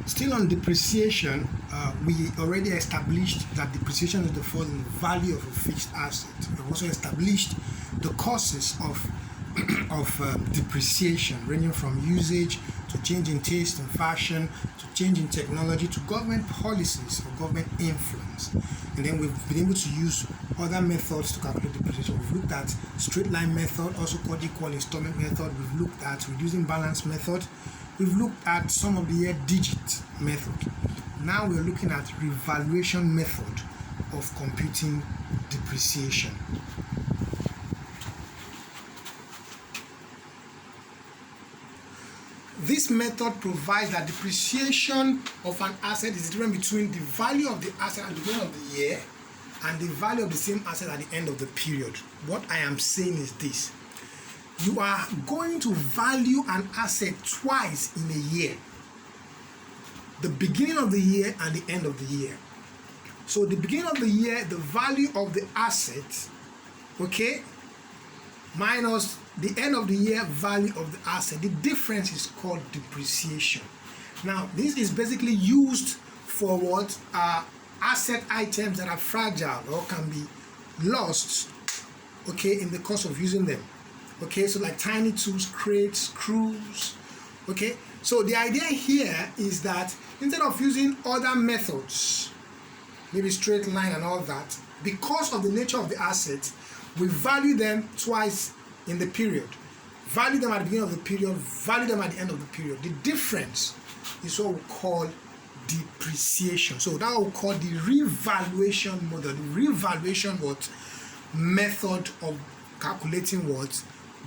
Still on depreciation, we already established that depreciation is the fall in the value of a fixed asset. We've also established the causes of depreciation, ranging from usage to change in taste and fashion, to change in technology, to government policies or government influence. And then we've been able to use other methods to calculate depreciation. We've looked at straight line method, also called equal installment method. We've looked at reducing balance method. We've looked at some of the year digit method. Now we're looking at revaluation method of computing depreciation. This method provides that depreciation of an asset is the difference between the value of the asset at the beginning of the year and the value of the same asset at the end of the period. What I am saying is this: you are going to value an asset twice in a year, the beginning of the year and the end of the year. So the beginning of the year, the value of the asset, okay, minus the end of the year value of the asset. The difference is called depreciation. Now, this is basically used for what asset items that are fragile or can be lost, okay, in the course of using them. Okay, so like tiny tools, crates, screws. Okay, so the idea here is that instead of using other methods, maybe straight line and all that, because of the nature of the asset, we value them twice in the period. Value them at the beginning of the period, value them at the end of the period. The difference is what we call depreciation. So that we call the revaluation method. The revaluation what method of calculating what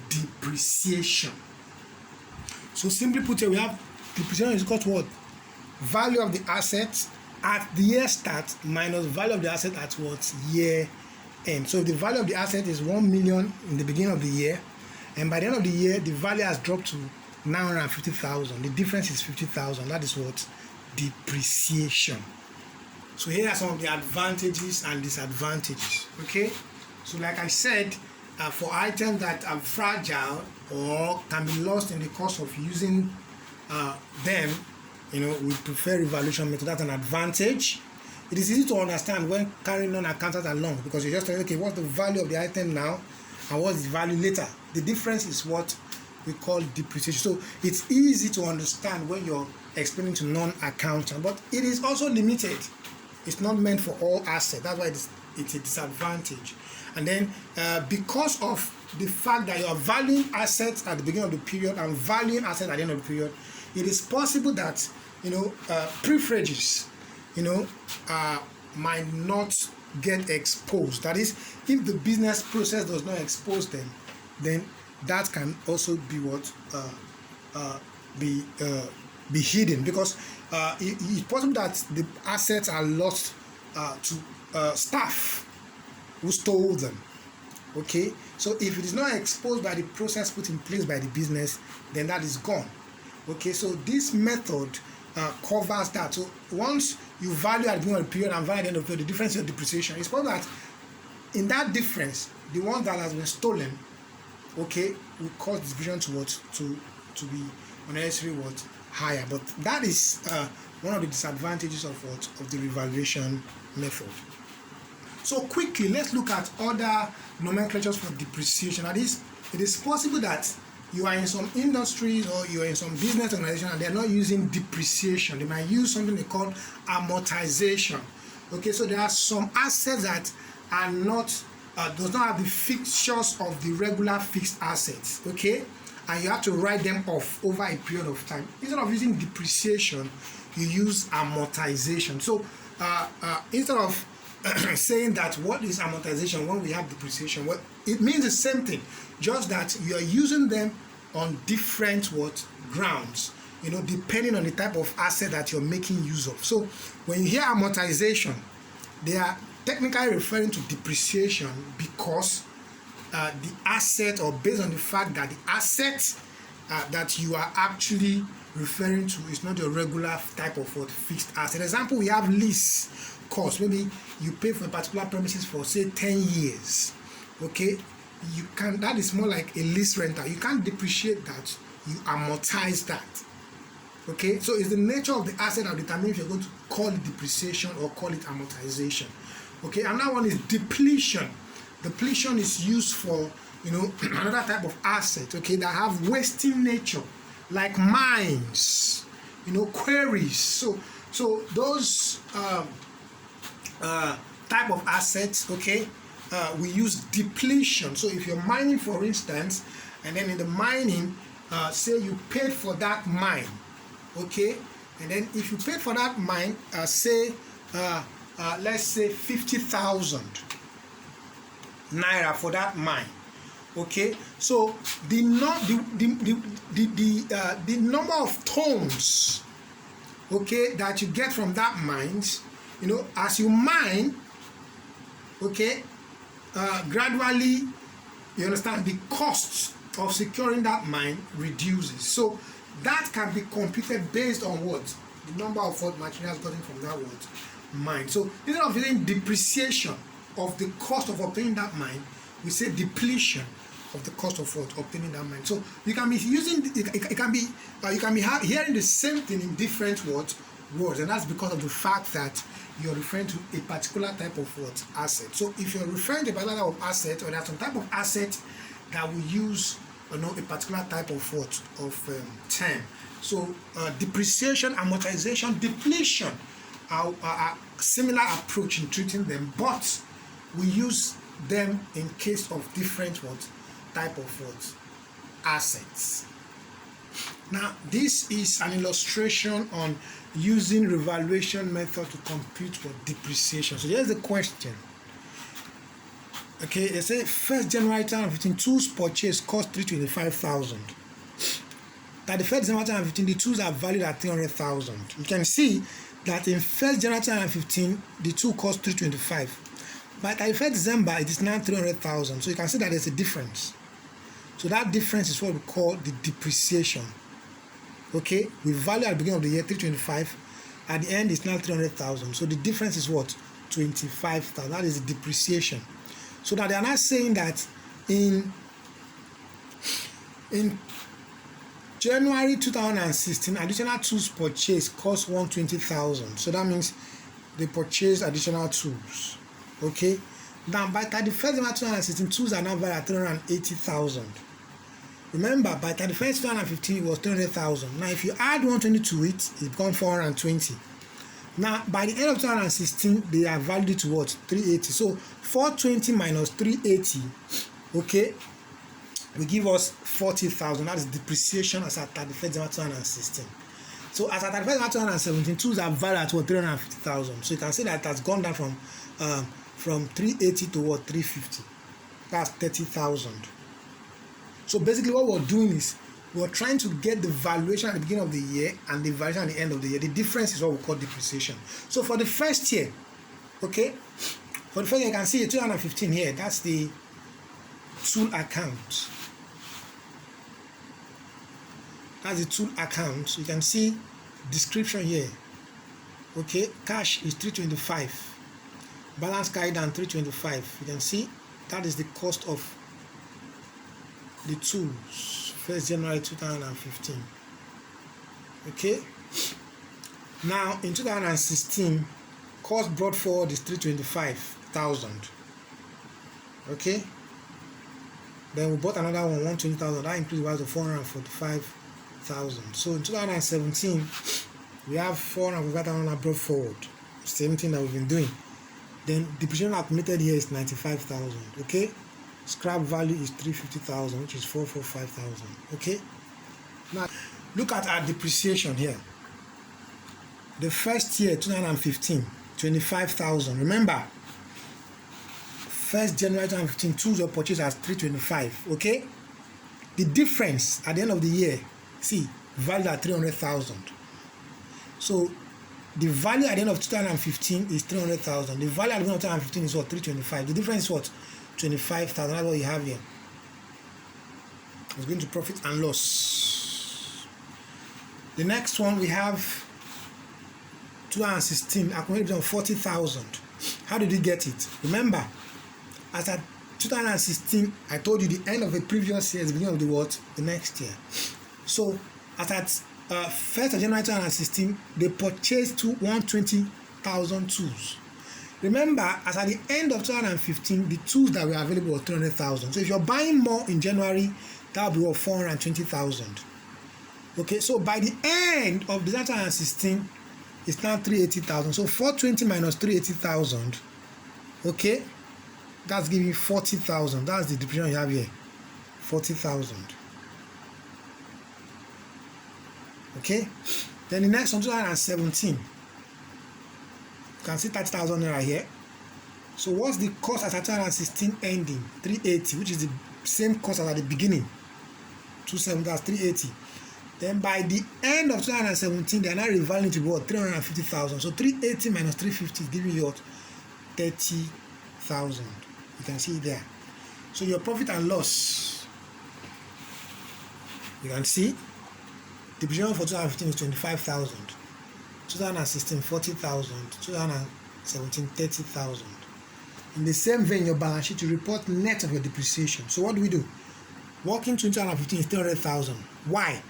depreciation. So simply put here, we have depreciation is equal to what? Value of the asset at the year start minus value of the asset at what? Year end. So if the value of the asset is 1 million in the beginning of the year, and by the end of the year the value has dropped to 950,000. The difference is 50,000. That is what? Depreciation. So here are some of the advantages and disadvantages. Okay, so like I said, for items that are fragile or can be lost in the course of using them, we prefer revaluation method. That's an advantage. It is easy to understand when carrying on accountant along, because you just tell, okay, what's the value of the item now and what's the value later. The difference is what we call depreciation. So it's easy to understand when you're explaining to non-accountant, but it is also limited. It's not meant for all assets. That's why it's a disadvantage. And then because of the fact that you are valuing assets at the beginning of the period and valuing assets at the end of the period, it is possible that privileges might not get exposed. That is, if the business process does not expose them, then that can also be what be hidden, because it's possible that the assets are lost to staff who stole them. Okay, so if it is not exposed by the process put in place by the business, then that is gone. Okay, so this method covers that. So once you value at the beginning of the period and value at the end of the period, the difference in depreciation, it's possible that in that difference, the one that has been stolen, okay, will cause division to what to be unnecessarily what higher. But that is one of the disadvantages of the revaluation method. So quickly, let's look at other nomenclatures for depreciation. That is, it is possible that you are in some industries or you are in some business organization and they are not using depreciation. They might use something they call amortization. Okay, so there are some assets that are not does not have the fixtures of the regular fixed assets. Okay, and you have to write them off over a period of time. Instead of using depreciation, you use amortization. So instead of saying that what is amortization when we have depreciation, well, it means the same thing, just that you are using them on different grounds, depending on the type of asset that you're making use of. So when you hear amortization, they are technically referring to depreciation because the asset, or based on the fact that the asset that you are actually referring to is not a regular type of fixed asset. Example, we have lease cost. Maybe you pay for a particular premises for say 10 years. Okay, that is more like a lease rental. You can't depreciate that, you amortize that. Okay, so it's the nature of the asset that determines if you're going to call it depreciation or call it amortization. Okay, another one is depletion. Depletion is used for, you know, another type of asset, okay, that have wasting nature, like mines, you know, quarries. So those type of assets, okay, we use depletion. So if you're mining, for instance, and then in the mining, say you paid for that mine, okay, and then if you paid for that mine, say let's say 50,000 naira for that mine, okay, so the number of tons, okay, that you get from that mines, you know, as you mine, okay, gradually, you understand, the cost of securing that mine reduces. So that can be computed based on what? The number of what materials gotten from that what? Mine. So instead of using depreciation of the cost of obtaining that mine, we say depletion of the cost of what? Obtaining that mine. So you can be using, it can be hearing the same thing in different words, and that's because of the fact that you're referring to a particular type of what? Asset. So if you're referring to a particular type of asset, or there's some type of asset that will use, you know, a particular type of what? Of term. So depreciation, amortization, depletion are similar approach in treating them, but we use them in case of different what? Type of what? Assets. Now this is an illustration on using revaluation method to compute for depreciation. So here's the question. Okay, they say 1st January 2015 tools purchase cost 325,000. 31st December 2015 the tools are valued at 300,000. You can see that in 1st January 2015 the tool cost 325. By 31st December it is now 300,000. So you can see that there's a difference. So that difference is what we call the depreciation. Okay, we value at the beginning of the year 325, at the end it's now 300,000. So the difference is what? 25,000. That is the depreciation. So now they are not saying that in January 2016 additional tools purchase cost 120,000. So that means they purchased additional tools. Okay, now by 31st December 2016 tools are now valued at 380,000. Remember, by 31st 2015 it was 300,000. Now if you add 120 to it, it becomes 420. Now by the end of 2016 they are valued to what? 380. So 420 minus 380, okay, will give us 40,000. That is depreciation as at 31st December 2016. So as at 31st December 2017 tools are valued at what? 350,000. So you can see that it has gone down from 380 to what? 350. That's 30,000. So basically what we're doing is we're trying to get the valuation at the beginning of the year and the valuation at the end of the year. The difference is what we call depreciation. So for the first year, okay, for the first year you can see 2015 here. That's the tool account. That's the tool account. You can see description here. Okay, cash is 325. Balance carried down 325. You can see that is the cost of the tools 1st January 2015. Okay, now in 2016 cost brought forward is 325,000. Okay, then we bought another one 120,000. That increased the value to 445,000. So in 2017 we have 445,000 brought forward, same thing that we've been doing. Then depreciation accumulated here is 95,000. Okay, scrap value is 350,000, which is 445,000. Okay, now look at our depreciation here. The first year 2015 25,000. Remember 1st January 2015 tools were purchased as 325. Okay, the difference at the end of the year, see, valued at 300,000. So the value at the end of 2015 is 300,000. The value at the end of 2015 is what? 325. The difference is what? 25,000. That's what you have here. It's going to profit and loss. The next one we have 2016 accumulated on 40,000. How did we get it? Remember, as at 2016, I told you the end of the previous year is the beginning of the what? The next year. So as at 1st of January 2016, they purchased 120,000 tools. Remember, as at the end of 2015, the tools that were available were 300,000. So if you're buying more in January, that will be 420,000. Okay, so by the end of December 2016, it's now 380,000. So 420 minus 380,000, okay, that's giving 40,000. That's the depreciation you have here, 40,000. Okay, then the next one, 2017, you can see 30,000 naira here. So what's the cost at 2016 ending? 380, which is the same cost as at the beginning. 27, that's 380. Then by the end of 2017, they are now revaluing to what? 350,000. So 380 minus 350 is giving you what? 30,000. You can see it there. So your profit and loss, you can see depreciation for 2015 is 25,000. 2016 40,000. 2017 30,000. In the same vein, your balance sheet, you report net of your depreciation. So what do? Working 2015 is 300,000. Why?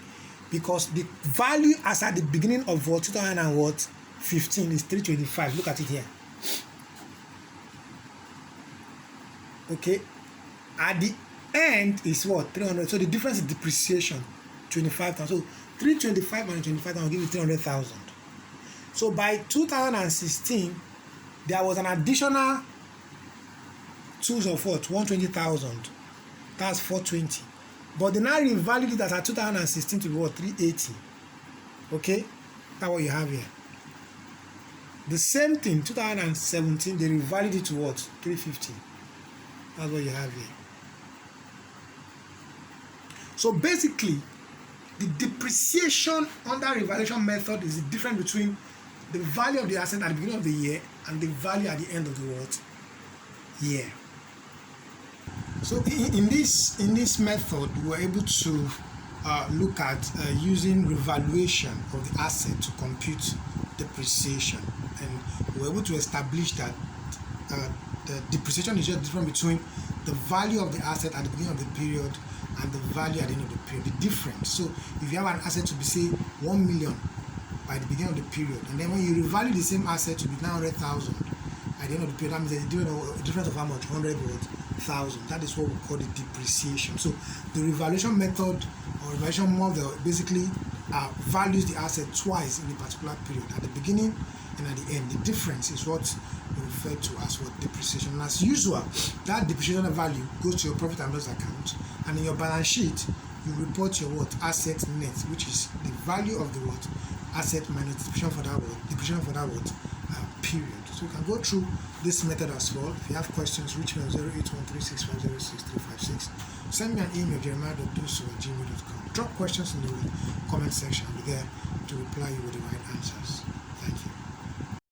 Because the value as at the beginning of 2015 is 325. Look at it here. Okay, at the end is what? 300. So the difference is depreciation, 25,000. So 325 minus 25,000 will give you 300,000. So by 2016, there was an additional tools of what? 120,000. That's 420. But they now revalued it as at 2016 to be what? 380. Okay, that's what you have here. The same thing, 2017, they revalued it to what? 350. That's what you have here. So basically, the depreciation under revaluation method is the difference between the value of the asset at the beginning of the year and the value at the end of the what? Year. So in this method, we were able to look at using revaluation of the asset to compute depreciation, and we were able to establish that the depreciation is just different between the value of the asset at the beginning of the period and the value at the end of the period. The difference. So if you have an asset to be say 1 million by the beginning of the period, and then when you revalue the same asset to be 900,000 at the end of the period, that means there's a difference of how much? 100,000. That is what we call the depreciation. So the revaluation method or revaluation model basically values the asset twice in a particular period, at the beginning and at the end. The difference is what we refer to as what? Depreciation. And as usual, that depreciation value goes to your profit and loss account, and in your balance sheet you report your what? Asset net, which is the value of the what? Asset minus depreciation for that what? Depreciation for that what? Period. So you can go through this method as well. If you have questions, reach me on 08136506356. Send me an email, jeremiah.dusu@gmail.com. Drop questions in the comment section. I'll be there to reply you with the right answers.